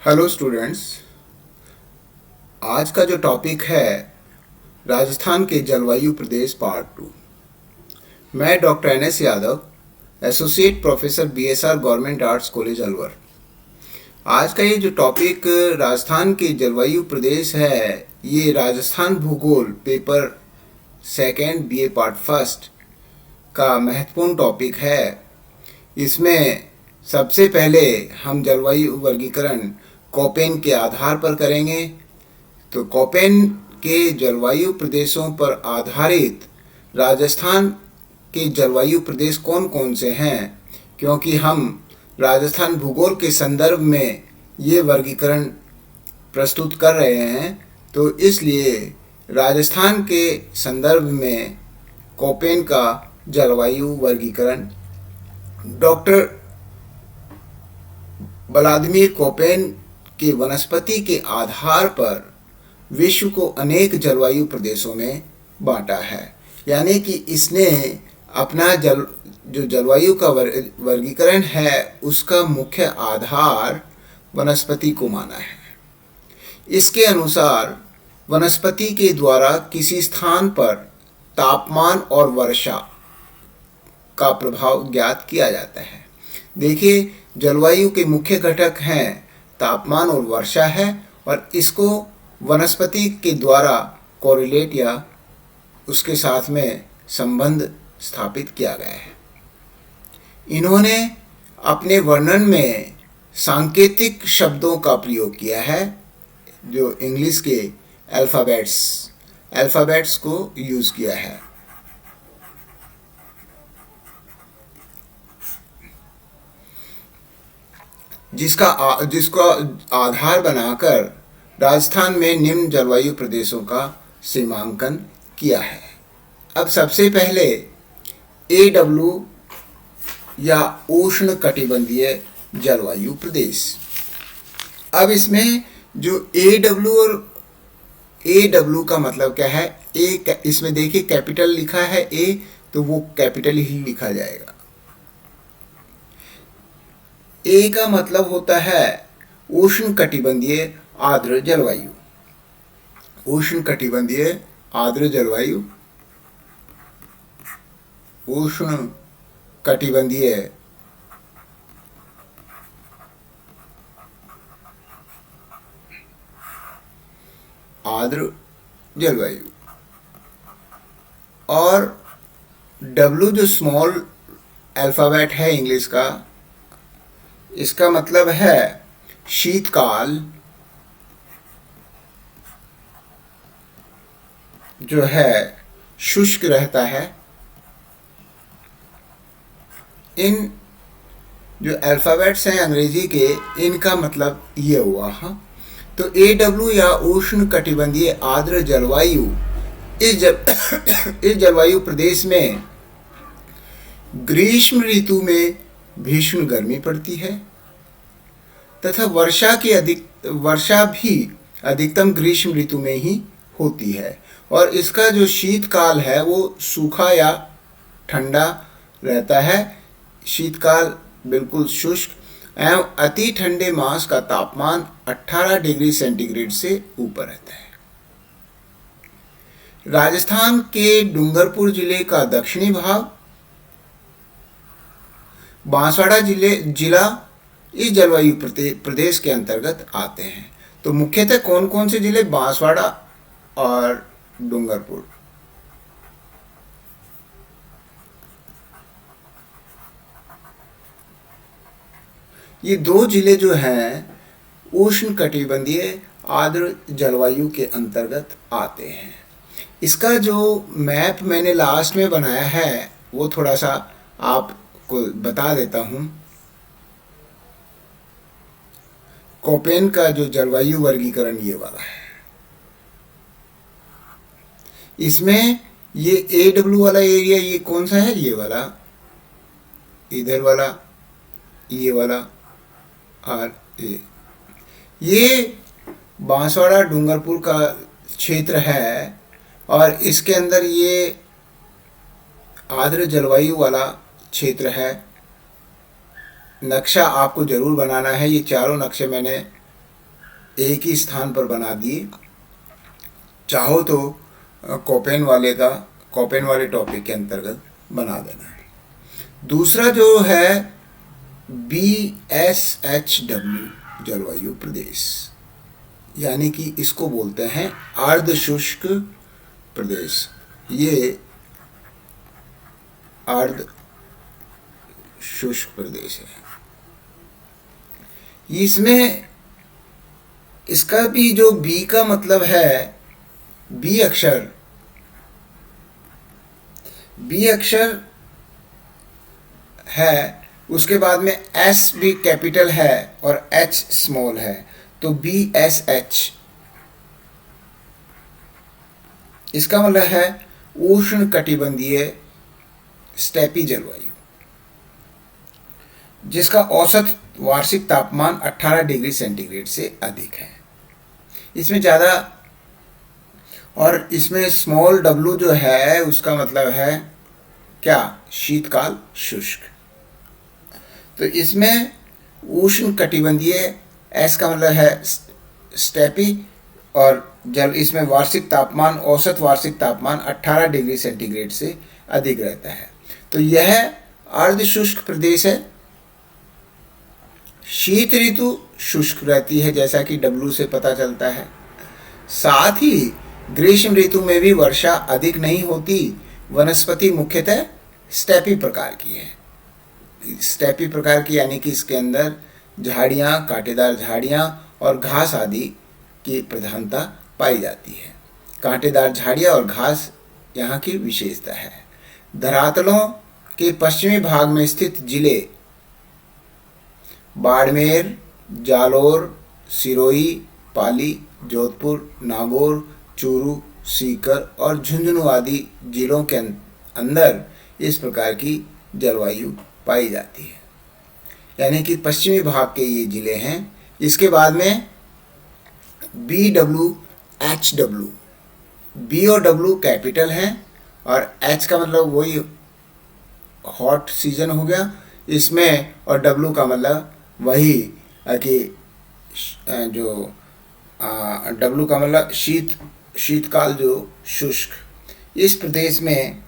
Hello students. आज का जो टॉपिक है राजस्थान के जलवायु प्रदेश पार्ट 2। मैं doctor N S Yadav, associate professor BSR government arts college Alwar. आज का ये जो टॉपिक राजस्थान के जलवायु प्रदेश है, ये राजस्थान भूगोल paper second BA part first का महत्वपूर्ण टॉपिक है। इसमें सबसे पहले हम जलवायु वर्गीकरण कोपेन के आधार पर करेंगे। तो कोपेन के जलवायु प्रदेशों पर आधारित राजस्थान के जलवायु प्रदेश कौन कौन से हैं, क्योंकि हम राजस्थान भूगोल के संदर्भ में ये वर्गीकरण प्रस्तुत कर रहे हैं, तो इसलिए राजस्थान के संदर्भ में कोपेन का जलवायु वर्गीकरण डॉक्टर व्लादिमीर कोपेन के वनस्पति के आधार पर विश्व को अनेक जलवायु प्रदेशों में बांटा है। यानी कि इसने अपना जो जलवायु का वर्गीकरण है उसका मुख्य आधार वनस्पति को माना है। इसके अनुसार वनस्पति के द्वारा किसी स्थान पर तापमान और वर्षा का प्रभाव ज्ञात किया जाता है। देखिए, जलवायु के मुख्य घटक हैं तापमान और वर्षा है, और इसको वनस्पति के द्वारा कोरिलेट या उसके साथ में संबंध स्थापित किया गया है। इन्होंने अपने वर्णन में सांकेतिक शब्दों का प्रयोग किया है, जो इंग्लिश के अल्फ़ाबेट्स को यूज़ किया है। जिसको आधार बनाकर राजस्थान में निम्न जलवायु प्रदेशों का सीमांकन किया है। अब सबसे पहले AW या उष्ण कटिबंधीय जलवायु प्रदेश। अब इसमें जो AW का मतलब क्या है, इसमें देखिए कैपिटल लिखा है A, तो वो कैपिटल ही लिखा जाएगा। ए का मतलब होता है उष्ण कटिबंधीय आर्द्र जलवायु। उष्ण कटिबंधीय आर्द्र जलवायु, उष्ण कटिबंधीय आर्द्र जलवायु। और W जो स्मॉल अल्फ़ाबेट है इंग्लिश का, इसका मतलब है शीतकाल जो है शुष्क रहता है। इन जो अल्फ़ाबेट्स हैं अंग्रेजी के, इनका मतलब ये हुआ। हाँ, तो AW या उष्ण कटिबंधीय आर्द्र जलवायु इस जलवायु प्रदेश में ग्रीष्म ऋतु में भीषण गर्मी पड़ती है तथा वर्षा भी अधिकतम ग्रीष्म ऋतु में ही होती है। और इसका जो शीतकाल है वो सूखा या ठंडा रहता है। शीतकाल बिल्कुल शुष्क एवं अति ठंडे मास का तापमान 18 डिग्री सेंटीग्रेड से ऊपर रहता है। राजस्थान के डूंगरपुर जिले का दक्षिणी भाग, बांसवाड़ा जिला इस जलवायु प्रदेश के अंतर्गत आते हैं। तो मुख्यतः कौन कौन से जिले? बांसवाड़ा और डूंगरपुर। ये दो जिले जो हैं उष्ण कटिबंधीय आर्द्र जलवायु के अंतर्गत आते हैं। इसका जो मैप मैंने लास्ट में बनाया है वो थोड़ा सा आपको बता देता हूँ। कोपेन का जो जलवायु वर्गीकरण ये वाला है, इसमें ये AW वाला एरिया ये कौन सा है? ये वाला, इधर वाला, ये वाला, और ये बांसवाड़ा डूंगरपुर का क्षेत्र है। और इसके अंदर ये आर्द्र जलवायु वाला क्षेत्र है। नक्शा आपको ज़रूर बनाना है। ये चारों नक्शे मैंने एक ही स्थान पर बना दिए। चाहो तो कोपेन वाले टॉपिक के अंतर्गत बना देना है। दूसरा जो है BSHW जलवायु प्रदेश, यानी कि इसको बोलते हैं अर्ध शुष्क प्रदेश। ये अर्ध शुष्क प्रदेश है। इसमें इसका भी जो बी का मतलब है, बी अक्षर है, उसके बाद में एस भी कैपिटल है और एच स्मॉल है, तो BSH इसका मतलब है उष्ण कटिबंधीय स्टेपी जलवायु, जिसका औसत वार्षिक तापमान 18 डिग्री सेंटीग्रेड से अधिक है। इसमें ज़्यादा, और इसमें स्मॉल w जो है उसका मतलब है क्या, शीतकाल शुष्क। तो इसमें उष्ण कटिबंधीय, एस का मतलब है स्टेपी, और जल इसमें औसत वार्षिक तापमान 18 डिग्री सेंटीग्रेड से अधिक रहता है। तो यह अर्ध शुष्क प्रदेश है। शीत ऋतु शुष्क रहती है, जैसा कि W से पता चलता है। साथ ही ग्रीष्म ऋतु में भी वर्षा अधिक नहीं होती। वनस्पति मुख्यतः स्टेपी प्रकार की है। स्टेपी प्रकार की यानी कि इसके अंदर झाड़ियाँ, कांटेदार झाड़ियाँ और घास आदि की प्रधानता पाई जाती है। कांटेदार झाड़ियाँ और घास यहाँ की विशेषता है। धरातलों के पश्चिमी भाग में स्थित जिले बाड़मेर, जालोर, सिरोही, पाली, जोधपुर, नागौर, चूरू, सीकर और झुंझुनू आदि जिलों के अंदर इस प्रकार की जलवायु पाई जाती है, यानी कि पश्चिमी भाग के ये जिले हैं। इसके बाद में BWHW, B और W कैपिटल हैं और H का मतलब वही हॉट सीजन हो गया इसमें, और W का मतलब वही कि जो W का मतलब शीतकाल जो शुष्क। इस प्रदेश में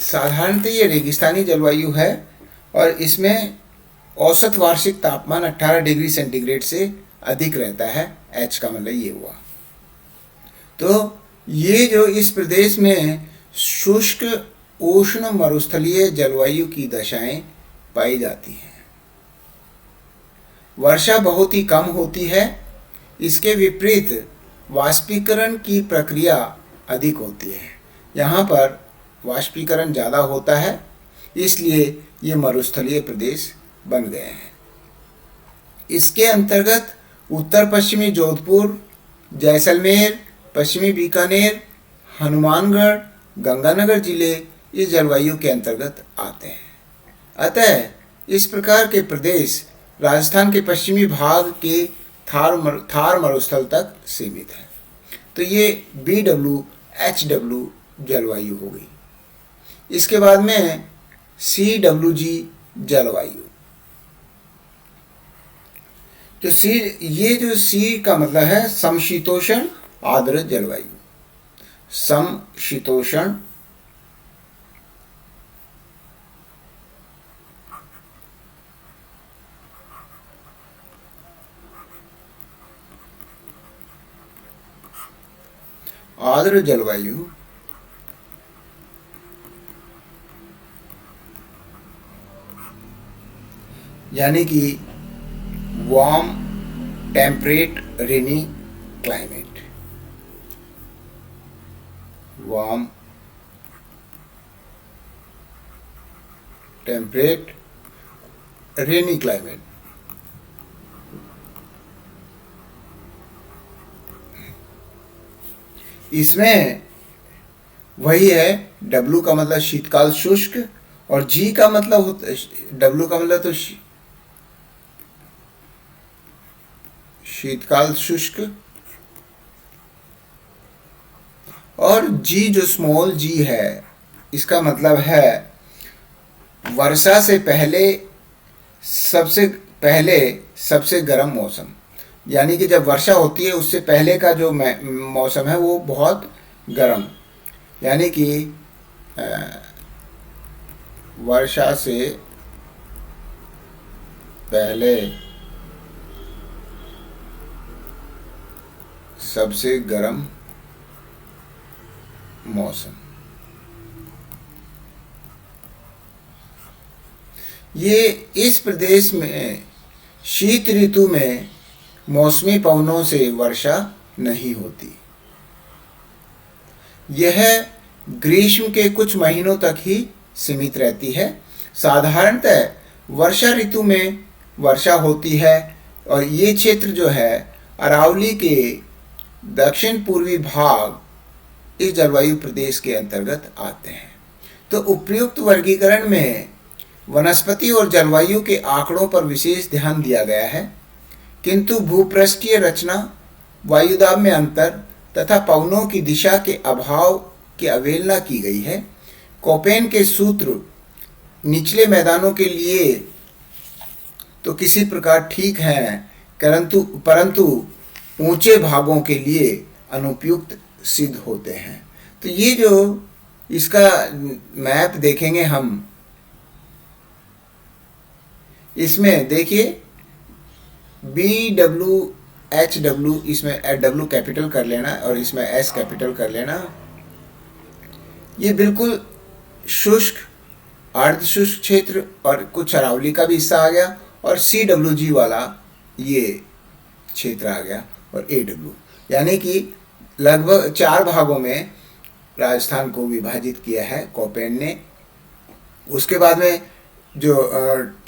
साधारणतः ये रेगिस्तानी जलवायु है और इसमें औसत वार्षिक तापमान 18 डिग्री सेंटीग्रेड से अधिक रहता है। H का मतलब ये हुआ। तो ये जो इस प्रदेश में शुष्क उष्ण मरुस्थलीय जलवायु की दशाएं पाई जाती हैं। वर्षा बहुत ही कम होती है। इसके विपरीत वाष्पीकरण की प्रक्रिया अधिक होती है। यहाँ पर वाष्पीकरण ज़्यादा होता है, इसलिए ये मरुस्थलीय प्रदेश बन गए हैं। इसके अंतर्गत उत्तर पश्चिमी जोधपुर, जैसलमेर, पश्चिमी बीकानेर, हनुमानगढ़, गंगानगर जिले इस जलवायु के अंतर्गत आते हैं। अतः इस प्रकार के प्रदेश राजस्थान के पश्चिमी भाग के थार मरुस्थल तक सीमित है। तो ये BWHW जलवायु हो गई। इसके बाद में CWG जलवायु। ये जो C का मतलब है समशीतोष्ण आर्द्र जलवायु। समशीतोष्ण आर्द्र जलवायु यानी कि वार्म टेम्परेट रेनी क्लाइमेट। वार्म टेम्परेट रेनी क्लाइमेट। इसमें वही है, W का मतलब शीतकाल शुष्क और G का मतलब होता, W का मतलब तो शीतकाल शुष्क, और G जो स्मॉल g है इसका मतलब है वर्षा से पहले सबसे पहले सबसे गर्म मौसम, यानी कि जब वर्षा होती है उससे पहले का जो मौसम है वो बहुत गर्म, यानी कि वर्षा से पहले सबसे गर्म मौसम। ये इस प्रदेश में शीत ऋतु में मौसमी पवनों से वर्षा नहीं होती। यह ग्रीष्म के कुछ महीनों तक ही सीमित रहती है। साधारणतः वर्षा ऋतु में वर्षा होती है और ये क्षेत्र जो है अरावली के दक्षिण पूर्वी भाग इस जलवायु प्रदेश के अंतर्गत आते हैं। तो उपर्युक्त वर्गीकरण में वनस्पति और जलवायु के आंकड़ों पर विशेष ध्यान दिया गया है, किंतु भूपृष्ठीय रचना, वायुदाब में अंतर तथा पवनों की दिशा के अभाव की अवहेलना की गई है। कोपेन के सूत्र निचले मैदानों के लिए तो किसी प्रकार ठीक हैं, परंतु ऊंचे भागों के लिए अनुपयुक्त सिद्ध होते हैं। तो ये जो इसका मैप देखेंगे हम, इसमें देखिए BWHW, इसमें W कैपिटल कर लेना और इसमें S कैपिटल कर लेना। ये बिल्कुल शुष्क, अर्ध शुष्क क्षेत्र और कुछ अरावली का भी हिस्सा आ गया, और CWG वाला ये क्षेत्र आ गया, और AW, यानी कि लगभग 4 भागों में राजस्थान को विभाजित किया है कोपेन ने। उसके बाद में जो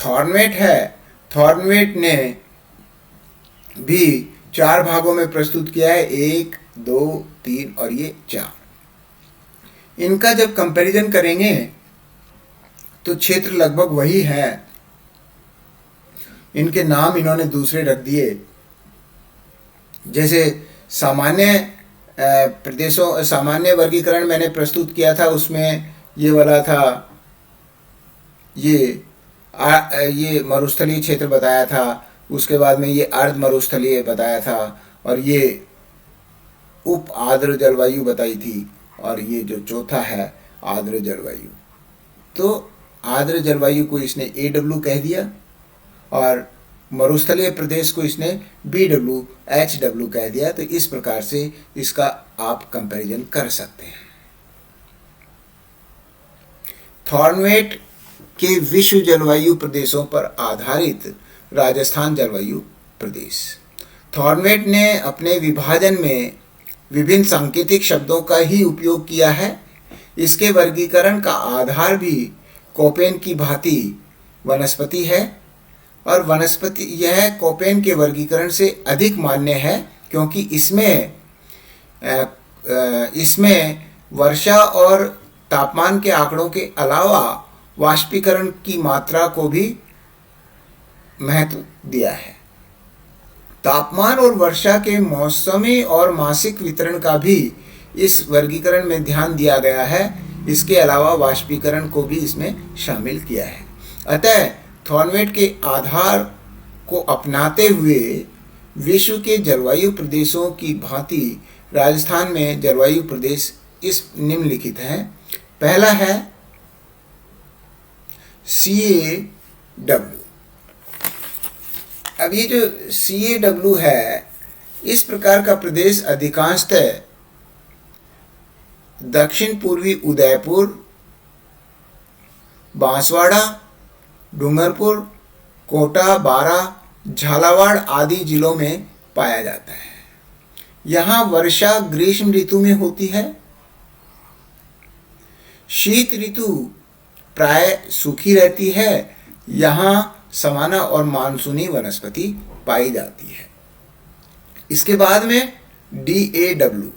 थॉर्नवेट है, थॉर्नवेट ने भी 4 भागों में प्रस्तुत किया है, 1, 2, 3 और ये 4। इनका जब कंपैरिजन करेंगे तो क्षेत्र लगभग वही है। इनके नाम इन्होंने दूसरे रख दिए। जैसे सामान्य प्रदेशों, सामान्य वर्गीकरण मैंने प्रस्तुत किया था, उसमें ये वाला था, ये मरुस्थलीय क्षेत्र बताया था। उसके बाद में ये अर्ध मरुस्थलीय बताया था, और ये उप आर्द्र जलवायु बताई थी, और ये जो चौथा है आर्द्र जलवायु। तो आर्द्र जलवायु को इसने AW कह दिया, और मरुस्थलीय प्रदेश को इसने BWHW कह दिया। तो इस प्रकार से इसका आप कंपैरिजन कर सकते हैं। थॉर्नवेट के विश्व जलवायु प्रदेशों पर आधारित राजस्थान जलवायु प्रदेश। थॉर्नवेट ने अपने विभाजन में विभिन्न सांकेतिक शब्दों का ही उपयोग किया है। इसके वर्गीकरण का आधार भी कोपेन की भांति वनस्पति है, और वनस्पति यह कोपेन के वर्गीकरण से अधिक मान्य है, क्योंकि इसमें वर्षा और तापमान के आंकड़ों के अलावा वाष्पीकरण की मात्रा को भी महत्व दिया है। तापमान और वर्षा के मौसमी और मासिक वितरण का भी इस वर्गीकरण में ध्यान दिया गया है। इसके अलावा वाष्पीकरण को भी इसमें शामिल किया है। अतः थॉर्नवेट के आधार को अपनाते हुए विश्व के जलवायु प्रदेशों की भांति राजस्थान में जलवायु प्रदेश इस निम्नलिखित हैं। पहला है CAW। अब ये जो CAW है, इस प्रकार का प्रदेश अधिकांशतः दक्षिण पूर्वी उदयपुर, बांसवाड़ा, डूंगरपुर, कोटा, बारा, झालावाड़ आदि जिलों में पाया जाता है। यहाँ वर्षा ग्रीष्म ऋतु में होती है। शीत ऋतु प्राय सूखी रहती है। यहाँ सवाना और मानसूनी वनस्पति पाई जाती है। इसके बाद में DAW।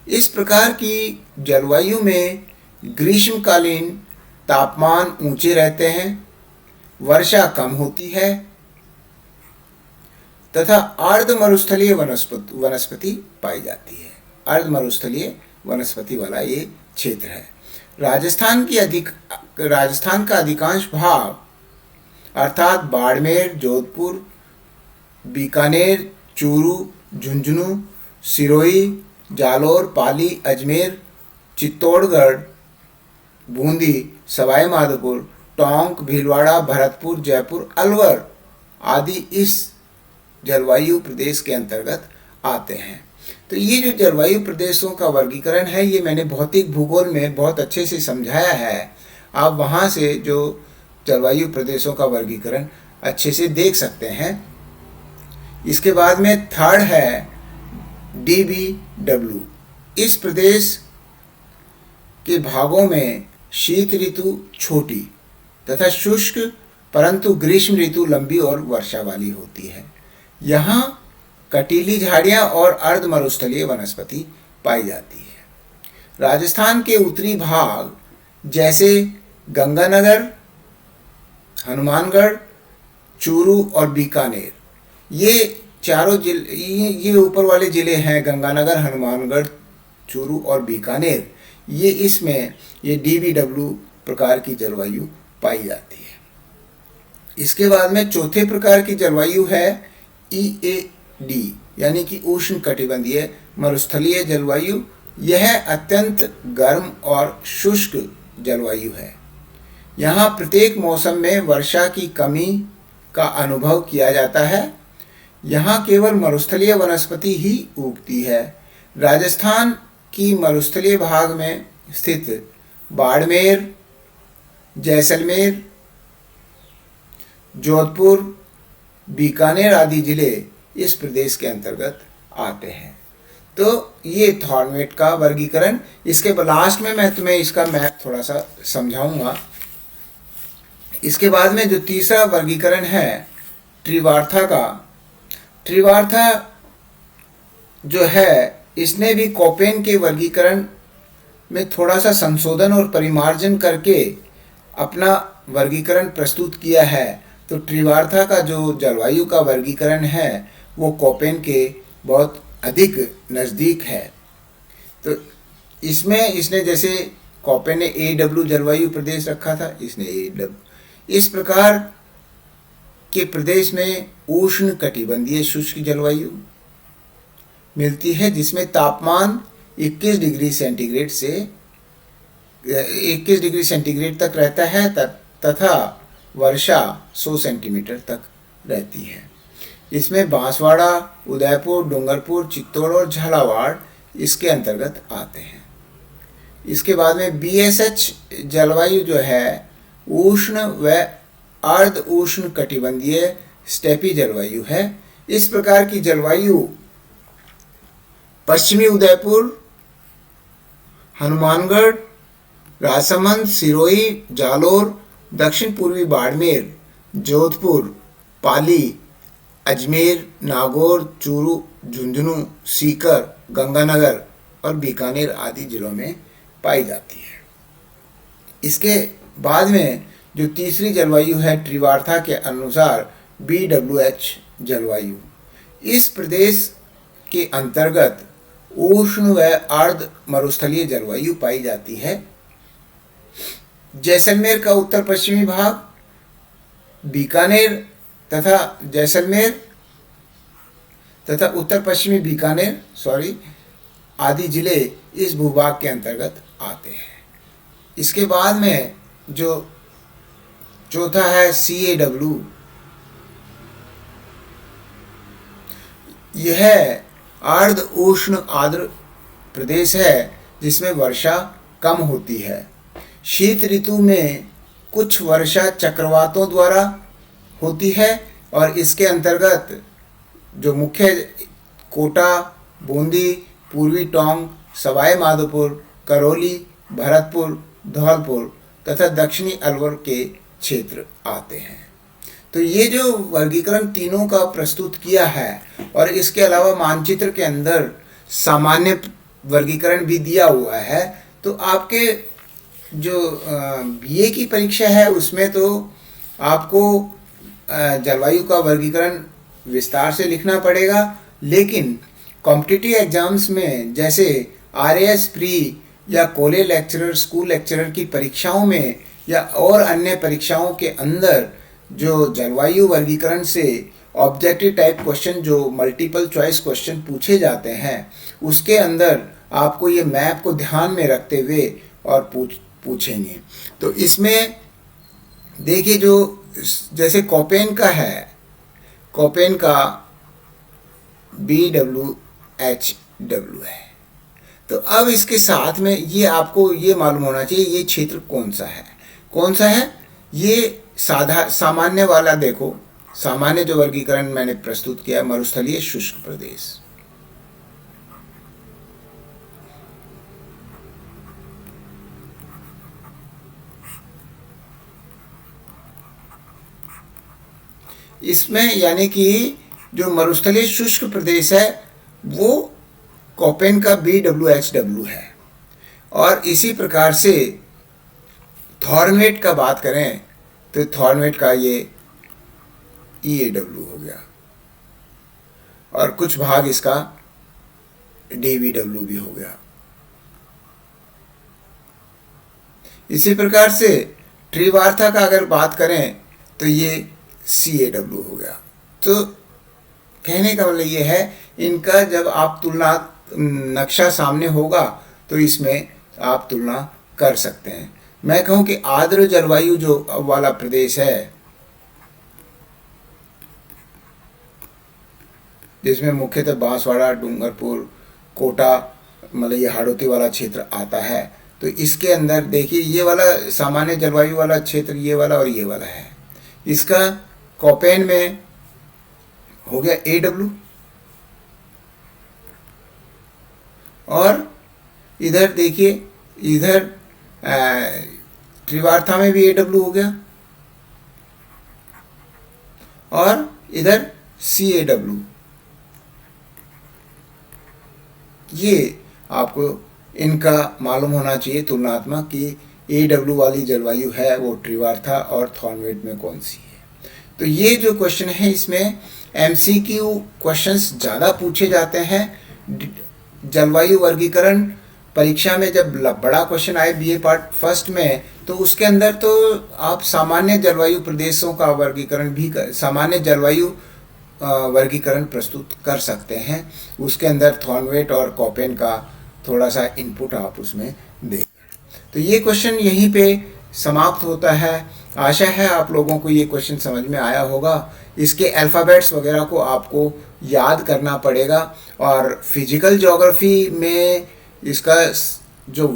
इस प्रकार की जलवायु में ग्रीष्मकालीन तापमान ऊंचे रहते हैं, वर्षा कम होती है तथा अर्ध मरुस्थलीय वनस्पति पाई जाती है। अर्ध मरुस्थलीय वनस्पति वाला ये क्षेत्र है। राजस्थान का अधिकांश भाग अर्थात बाड़मेर, जोधपुर, बीकानेर, चूरू, झुंझुनू, सिरोही, जालोर, पाली, अजमेर, चित्तौड़गढ़, बूंदी, सवाई माधोपुर, टोंक, भीलवाड़ा, भरतपुर, जयपुर, अलवर आदि इस जलवायु प्रदेश के अंतर्गत आते हैं। तो ये जो जलवायु प्रदेशों का वर्गीकरण है ये मैंने भौतिक भूगोल में बहुत अच्छे से समझाया है। आप वहाँ से जो जलवायु प्रदेशों का वर्गीकरण अच्छे से देख सकते हैं। इसके बाद में थर्ड है DBW। इस प्रदेश के भागों में शीत ऋतु छोटी तथा शुष्क परंतु ग्रीष्म ऋतु लंबी और वर्षा वाली होती है। यहाँ कटीली झाड़ियाँ और अर्ध मरुस्थलीय वनस्पति पाई जाती है। राजस्थान के उत्तरी भाग जैसे गंगानगर, हनुमानगढ़, चूरू और बीकानेर, ये चारों जिले, ये ऊपर वाले ज़िले हैं गंगानगर, हनुमानगढ़, चूरू और बीकानेर। ये इसमें ये DBW प्रकार की जलवायु पाई जाती है। इसके बाद में चौथे प्रकार की जलवायु है EAD यानी कि उष्ण कटिबंधीय मरुस्थलीय जलवायु। यह अत्यंत गर्म और शुष्क जलवायु है। यहाँ प्रत्येक मौसम में वर्षा की कमी का अनुभव किया जाता है। यहाँ केवल मरुस्थलीय वनस्पति ही उगती है। राजस्थान की मरुस्थलीय भाग में स्थित बाड़मेर, जैसलमेर, जोधपुर, बीकानेर आदि जिले इस प्रदेश के अंतर्गत आते हैं। तो ये थॉर्नमेट का वर्गीकरण। इसके लास्ट में मैं तुम्हें इसका मैप थोड़ा सा समझाऊंगा। इसके बाद में जो तीसरा वर्गीकरण है त्रिवार्था का, त्रिवार्था जो है इसने भी कोपेन के वर्गीकरण में थोड़ा सा संशोधन और परिमार्जन करके अपना वर्गीकरण प्रस्तुत किया है। तो त्रिवार्था का जो जलवायु का वर्गीकरण है वो कोपेन के बहुत अधिक नज़दीक है। तो इसमें इसने जैसे कोपेन ने AW जलवायु प्रदेश रखा था, इसने AW। इस प्रकार के प्रदेश में उष्ण कटिबंधीय शुष्क जलवायु मिलती है जिसमें तापमान 21 डिग्री सेंटीग्रेड से 21 डिग्री सेंटीग्रेड तक रहता है तथा वर्षा 100 सेंटीमीटर तक रहती है। इसमें बांसवाड़ा, उदयपुर, डूंगरपुर, चित्तौड़ और झालावाड़ इसके अंतर्गत आते हैं। इसके बाद में BSH जलवायु जो है उष्ण व अर्ध उष्ण कटिबंधीय स्टेपी जलवायु है। इस प्रकार की जलवायु पश्चिमी उदयपुर, हनुमानगढ़, राजसमंद, सिरोही, जालोर, दक्षिण पूर्वी बाड़मेर, जोधपुर, पाली, अजमेर, नागौर, चूरू, झुंझुनू, सीकर, गंगानगर और बीकानेर आदि जिलों में पाई जाती है। इसके बाद में जो तीसरी जलवायु है त्रिवार्था के अनुसार BWH जलवायु। इस प्रदेश के अंतर्गत उष्ण व अर्ध मरुस्थलीय जलवायु पाई जाती है। जैसलमेर का उत्तर पश्चिमी भाग, बीकानेर तथा जैसलमेर तथा उत्तर पश्चिमी बीकानेर आदि जिले इस भूभाग के अंतर्गत आते हैं। इसके बाद में जो चौथा है CAW, यह अर्ध उष्ण आर्द्र प्रदेश है जिसमें वर्षा कम होती है। शीत ऋतु में कुछ वर्षा चक्रवातों द्वारा होती है और इसके अंतर्गत जो मुख्य कोटा, बूंदी, पूर्वी टोंक, सवाई माधोपुर, करौली, भरतपुर, धौलपुर तथा दक्षिणी अलवर के क्षेत्र आते हैं। तो ये जो वर्गीकरण तीनों का प्रस्तुत किया है और इसके अलावा मानचित्र के अंदर सामान्य वर्गीकरण भी दिया हुआ है। तो आपके जो BA की परीक्षा है उसमें तो आपको जलवायु का वर्गीकरण विस्तार से लिखना पड़ेगा, लेकिन कॉम्पिटिटिव एग्जाम्स में जैसे RAS प्री या कॉलेज लेक्चरर, स्कूल लेक्चरर की परीक्षाओं में या और अन्य परीक्षाओं के अंदर जो जलवायु वर्गीकरण से ऑब्जेक्टिव टाइप क्वेश्चन जो मल्टीपल चॉइस क्वेश्चन पूछे जाते हैं, उसके अंदर आपको ये मैप को ध्यान में रखते हुए और पूछेंगे। तो इसमें देखिए, जो जैसे कोपेन का है, कोपेन का BWHW है। तो अब इसके साथ में ये आपको ये मालूम होना चाहिए ये क्षेत्र कौन सा है, कौन सा है। ये सामान्य वाला देखो, सामान्य जो वर्गीकरण मैंने प्रस्तुत किया, मरुस्थलीय शुष्क प्रदेश। इसमें यानी कि जो मरुस्थलीय शुष्क प्रदेश है वो कोपेन का BWHW है। और इसी प्रकार से थॉर्नवेट का बात करें तो थॉर्नवेट का ये EAW हो गया, और कुछ भाग इसका DVW भी हो गया। इसी प्रकार से त्रिवार्था का अगर बात करें तो ये CAW हो गया। तो कहने का मतलब ये है, इनका जब आप तुलना नक्शा सामने होगा तो इसमें आप तुलना कर सकते हैं। मैं कहूँ कि आर्द्र जलवायु जो वाला प्रदेश है, जिसमें मुख्यतः बांसवाड़ा, डूंगरपुर, कोटा, मतलब ये हाड़ौती वाला क्षेत्र आता है, तो इसके अंदर देखिए ये वाला सामान्य जलवायु वाला क्षेत्र, ये वाला और ये वाला है। इसका कोपेन में हो गया AW, और इधर देखिए, इधर त्रिवार्था में भी AW हो गया, और इधर CAW। ये आपको इनका मालूम होना चाहिए तुलनात्मक कि AW वाली जलवायु है वो त्रिवार्था और थॉर्नवेट में कौन सी है। तो ये जो क्वेश्चन है इसमें MCQ क्वेश्चंस ज़्यादा पूछे जाते हैं। जलवायु वर्गीकरण परीक्षा में जब बड़ा क्वेश्चन आए BA पार्ट फर्स्ट में, तो उसके अंदर तो आप सामान्य जलवायु प्रदेशों का वर्गीकरण भी सामान्य जलवायु वर्गीकरण प्रस्तुत कर सकते हैं। उसके अंदर थॉर्नवेट और कोपेन का थोड़ा सा इनपुट आप उसमें दें। तो ये क्वेश्चन यहीं पे समाप्त होता है। आशा है आप लोगों को ये क्वेश्चन समझ में आया होगा। इसके अल्फ़ाबेट्स वगैरह को आपको याद करना पड़ेगा, और फिजिकल ज्योग्राफी में इसका जो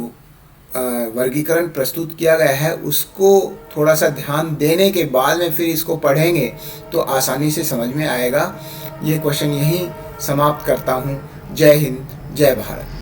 वर्गीकरण प्रस्तुत किया गया है उसको थोड़ा सा ध्यान देने के बाद में फिर इसको पढ़ेंगे तो आसानी से समझ में आएगा। ये क्वेश्चन यहीं समाप्त करता हूँ। जय हिंद, जय भारत।